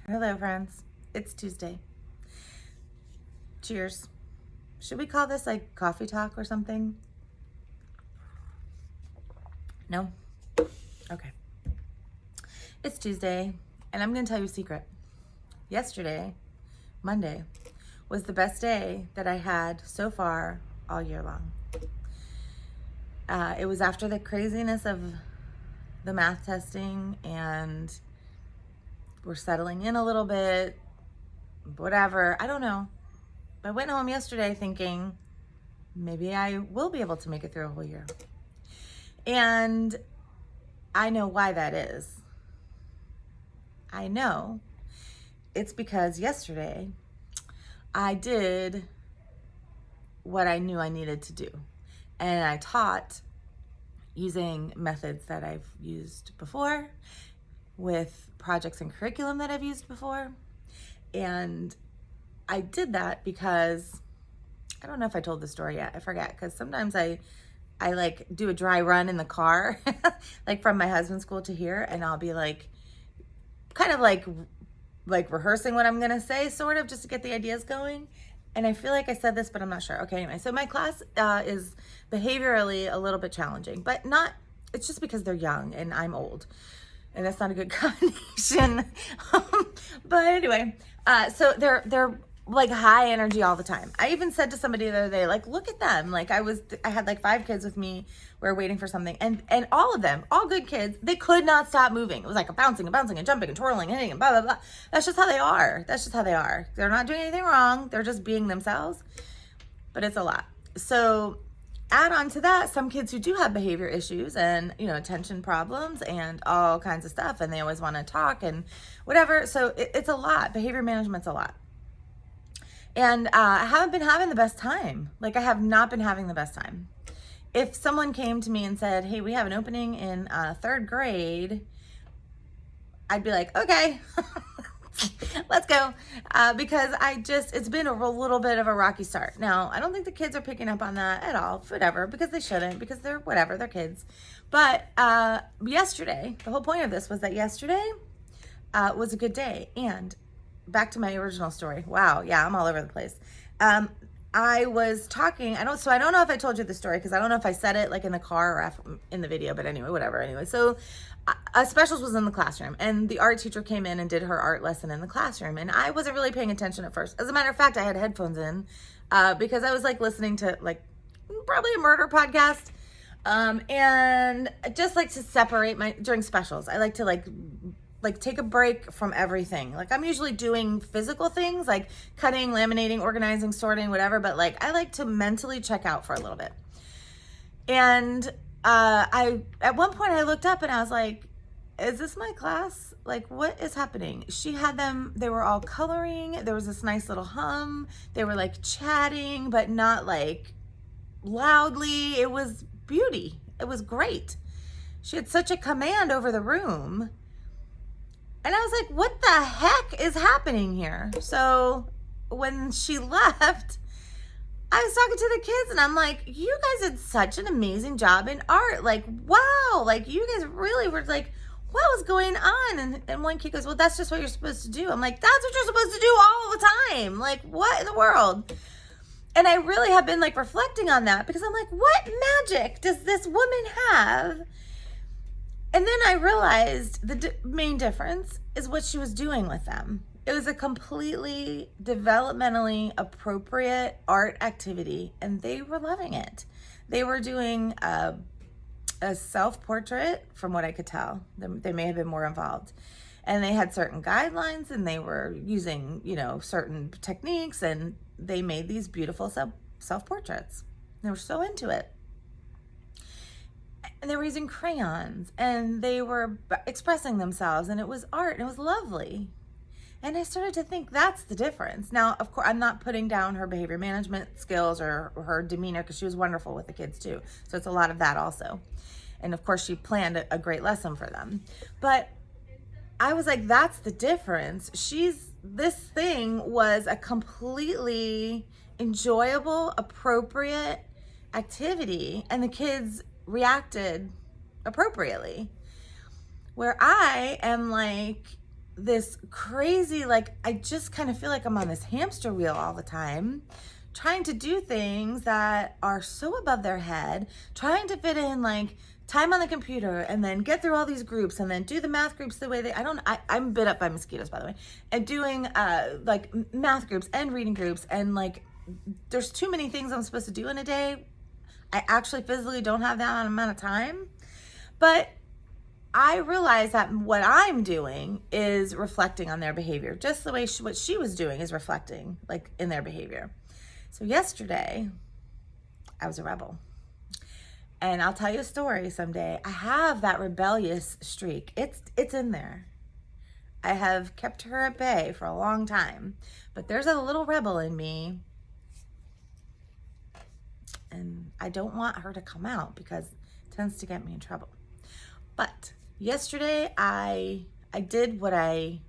Hello, friends. It's Tuesday. Cheers. Should we call this like coffee talk or something? No? Okay. It's Tuesday, and I'm going to tell you a secret. Yesterday, Monday, was the best day that I had so far all year long. It was after the craziness of the math testing, and we're settling in a little bit, whatever. I don't know. I went home yesterday thinking maybe I will be able to make it through a whole year. And I know why that is. I know it's because yesterday I did what I knew I needed to do. And I taught using methods that I've used before, with projects and curriculum that I've used before. And I did that because, I don't know if I told the story yet, I forget, because sometimes I like do a dry run in the car, like from my husband's school to here, and I'll be like, kind of like rehearsing what I'm gonna say, sort of, just to get the ideas going. And I feel like I said this, but I'm not sure. Okay, anyway, so my class is behaviorally a little bit challenging, but not, it's just because they're young and I'm old. And that's not a good combination. But anyway, so they're like high energy all the time. I even said to somebody the other day, like, look at them. Like I had like 5 kids with me. We were waiting for something, and all of them, all good kids, they could not stop moving. It was like a bouncing and jumping and twirling and hitting and blah, blah, blah. That's just how they are. That's just how they are. They're not doing anything wrong. They're just being themselves, but it's a lot. So add on to that some kids who do have behavior issues and, attention problems and all kinds of stuff. And they always want to talk and whatever. So it's a lot. Behavior management's a lot. And I haven't been having the best time. Like, I have not been having the best time. If someone came to me and said, hey, we have an opening in 3rd grade, I'd be like, okay, let's go. Because it's been a little bit of a rocky start. Now, I don't think the kids are picking up on that at all, whatever, because they shouldn't, because they're kids. But yesterday, the whole point of this was that yesterday was a good day. And back to my original story. Wow. Yeah, I'm all over the place. I was talking, I don't know if I told you the story, because I don't know if I said it like in the car or in the video, but anyway, whatever. Anyway, so Specials was in the classroom, and the art teacher came in and did her art lesson in the classroom, and I wasn't really paying attention at first. As a matter of fact, I had headphones in because I was like listening to like probably a murder podcast, and I just like to separate during Specials. I like to like take a break from everything. Like, I'm usually doing physical things like cutting, laminating, organizing, sorting, whatever, but like I like to mentally check out for a little bit. And at one point I looked up and I was like, is this my class? Like, what is happening? She had them, they were all coloring. There was this nice little hum. They were like chatting, but not like loudly. It was beauty. It was great. She had such a command over the room. And I was like, what the heck is happening here? So when she left, I was talking to the kids and I'm like, you guys did such an amazing job in art. Like, wow. Like, you guys really were like, what was going on? And one kid goes, well, that's just what you're supposed to do. I'm like, that's what you're supposed to do all the time. Like, what in the world? And I really have been like reflecting on that, because I'm like, what magic does this woman have? And then I realized the main difference is what she was doing with them. It was a completely developmentally appropriate art activity, and they were loving it. They were doing a self-portrait, from what I could tell. They may have been more involved. And they had certain guidelines, and they were using, certain techniques, and they made these beautiful self-portraits. They were so into it. And they were using crayons, and they were expressing themselves, and it was art, and it was lovely. And I started to think, that's the difference. Now, of course, I'm not putting down her behavior management skills or her demeanor, because she was wonderful with the kids too. So it's a lot of that also. And of course, she planned a great lesson for them. But I was like, that's the difference. This thing was a completely enjoyable, appropriate activity, and the kids reacted appropriately. Where I am like this crazy, like, I just kind of feel like I'm on this hamster wheel all the time, trying to do things that are so above their head, trying to fit in like time on the computer and then get through all these groups and then do the math groups the way I'm bit up by mosquitoes, by the way, and doing like math groups and reading groups, and like there's too many things I'm supposed to do in a day. I actually physically don't have that amount of time, but I realize that what I'm doing is reflecting on their behavior, just the way what she was doing is reflecting like in their behavior. So yesterday, I was a rebel. And I'll tell you a story someday. I have that rebellious streak. It's in there. I have kept her at bay for a long time. But there's a little rebel in me. And I don't want her to come out because it tends to get me in trouble. But yesterday, I did what I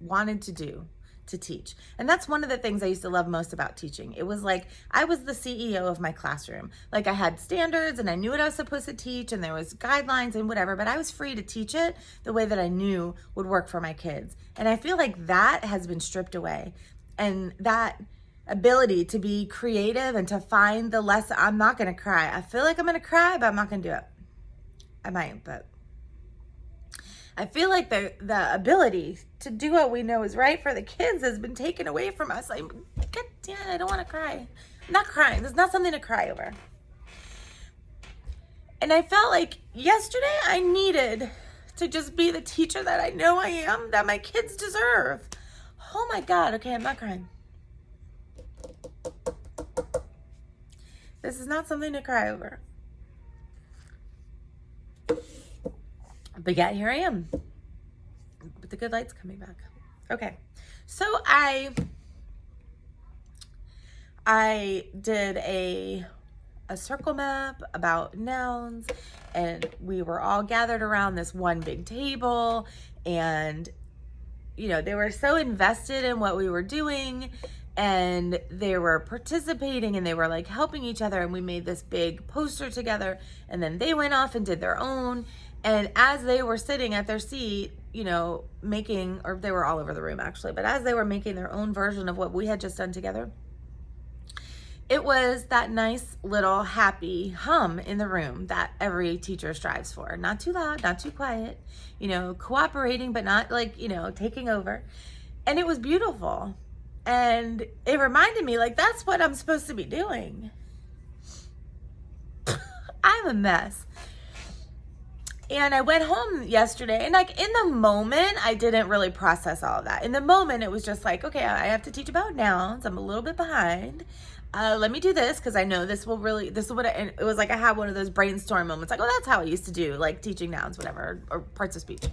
wanted to do, to teach. And that's one of the things I used to love most about teaching. It was like I was the CEO of my classroom. Like I had standards and I knew what I was supposed to teach and there was guidelines and whatever, but I was free to teach it the way that I knew would work for my kids. And I feel like that has been stripped away. And that ability to be creative and to find the lesson. I'm not going to cry. I feel like I'm going to cry, but I'm not going to do it. I might, but I feel like the ability to do what we know is right for the kids has been taken away from us. I don't want to cry. I'm not crying. There's not something to cry over. And I felt like yesterday I needed to just be the teacher that I know I am, that my kids deserve. Oh my God. Okay, I'm not crying. This is not something to cry over. But yet here I am with the good lights coming back. Okay, so I did a circle map about nouns, and we were all gathered around this one big table, and you know, they were so invested in what we were doing, and they were participating, and they were like helping each other, and we made this big poster together, and then they went off and did their own. And as they were sitting at their seat, you know, making, or they were all over the room actually, but as they were making their own version of what we had just done together, it was that nice little happy hum in the room that every teacher strives for. Not too loud, not too quiet, you know, cooperating, but not like, you know, taking over. And it was beautiful. And it reminded me, like, that's what I'm supposed to be doing. I'm a mess. And I went home yesterday, and like in the moment, I didn't really process all of that. In the moment, it was just like, okay, I have to teach about nouns. I'm a little bit behind. Let me do this because I know this is what and it was like I had one of those brainstorm moments, like, oh, that's how I used to do, like teaching nouns, whatever, or parts of speech.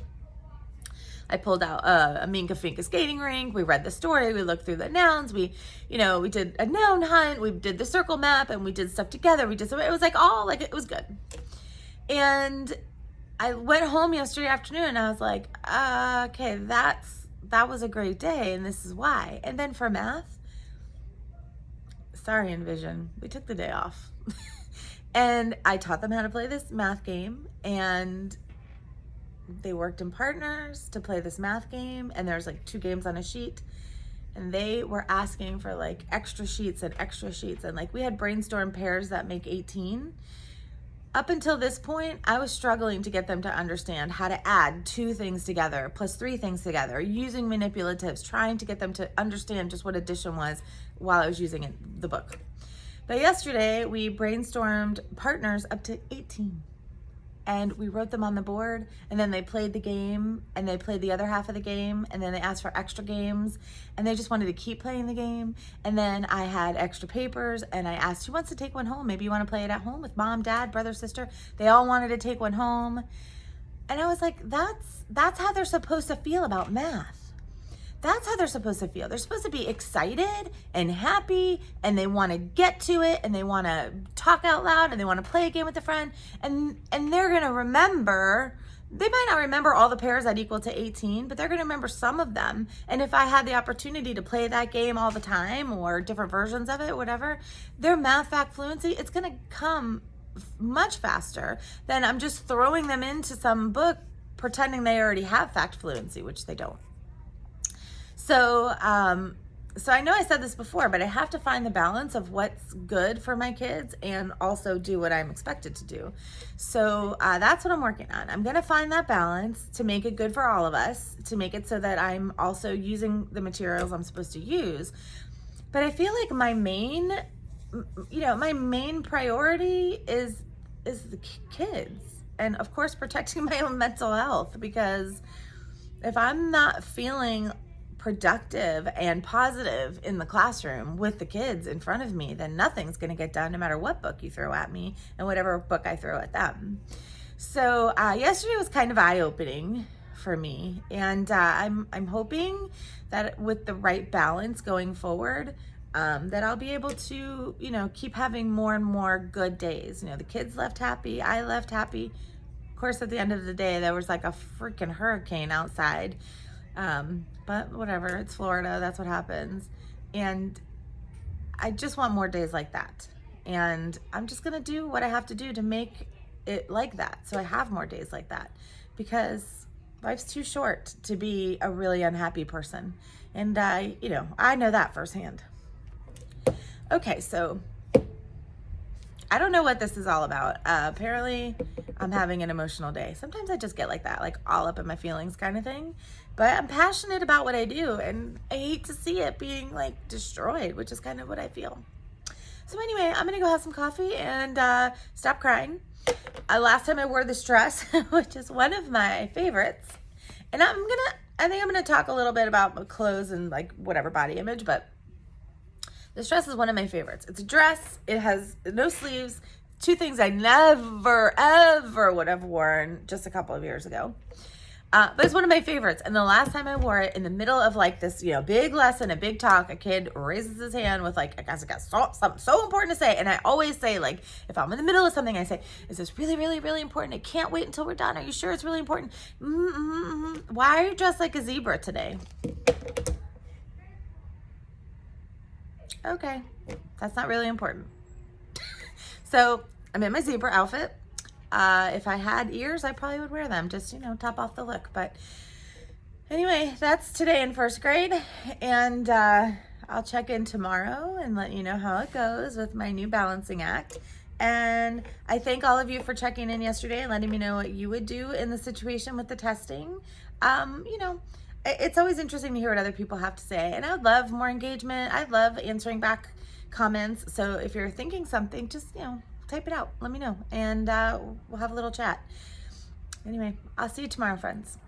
I pulled out a Minka Finka skating rink. We read the story. We looked through the nouns. We did a noun hunt. We did the circle map, and we did stuff together. It was like all like, it was good. And I went home yesterday afternoon and I was like, okay, that was a great day and this is why. And then for math, sorry, Envision, we took the day off. And I taught them how to play this math game, and they worked in partners to play this math game, and there's like 2 games on a sheet, and they were asking for like extra sheets, and like we had brainstorm pairs that make 18. Up until this point, I was struggling to get them to understand how to add 2 things together plus 3 things together, using manipulatives, trying to get them to understand just what addition was while I was using the book. But yesterday, we brainstormed partners up to 18. And we wrote them on the board, and then they played the game, and they played the other half of the game, and then they asked for extra games, and they just wanted to keep playing the game. And then I had extra papers, and I asked, who wants to take one home? Maybe you want to play it at home with mom, dad, brother, sister. They all wanted to take one home. And I was like, that's how they're supposed to feel about math. That's how they're supposed to feel. They're supposed to be excited and happy, and they want to get to it, and they want to talk out loud, and they want to play a game with a friend, and they're going to remember. They might not remember all the pairs that equal to 18, but they're going to remember some of them. And if I had the opportunity to play that game all the time, or different versions of it, whatever, their math fact fluency, it's going to come much faster than I'm just throwing them into some book pretending they already have fact fluency, which they don't. So I know I said this before, but I have to find the balance of what's good for my kids and also do what I'm expected to do. So that's what I'm working on. I'm going to find that balance to make it good for all of us, to make it so that I'm also using the materials I'm supposed to use. But I feel like my main priority is the kids, and of course protecting my own mental health, because if I'm not feeling productive and positive in the classroom with the kids in front of me, then nothing's going to get done, no matter what book you throw at me and whatever book I throw at them. So yesterday was kind of eye-opening for me, and I'm hoping that with the right balance going forward, that I'll be able to, keep having more and more good days. The kids left happy, I left happy. Of course, at the end of the day, there was like a freaking hurricane outside. But whatever, it's Florida, that's what happens. And I just want more days like that. And I'm just gonna do what I have to do to make it like that, so I have more days like that, because life's too short to be a really unhappy person. And I know that firsthand. Okay, so I don't know what this is all about. Apparently I'm having an emotional day. Sometimes I just get like that, like all up in my feelings kind of thing. But I'm passionate about what I do, and I hate to see it being like destroyed, which is kind of what I feel. So anyway, I'm gonna go have some coffee and stop crying. Last time I wore this dress, which is one of my favorites, and I think I'm gonna talk a little bit about clothes and like whatever body image, but this dress is one of my favorites. It's a dress. It has no sleeves. Two things I never, ever would have worn just a couple of years ago. But it's one of my favorites. And the last time I wore it, in the middle of like this, big lesson, a big talk, a kid raises his hand with like, I guess I got something so important to say. And I always say, like, if I'm in the middle of something, I say, is this really, really, really important? I can't wait until we're done. Are you sure it's really important? Why are you dressed like a zebra today? Okay, that's not really important. So I'm in my zebra outfit. If I had ears, I probably would wear them, just, top off the look. But anyway, that's today in first grade. And I'll check in tomorrow and let you know how it goes with my new balancing act. And I thank all of you for checking in yesterday and letting me know what you would do in the situation with the testing. It's always interesting to hear what other people have to say. And I would love more engagement. I love answering back comments. So if you're thinking something, just, type it out. Let me know. And we'll have a little chat. Anyway, I'll see you tomorrow, friends.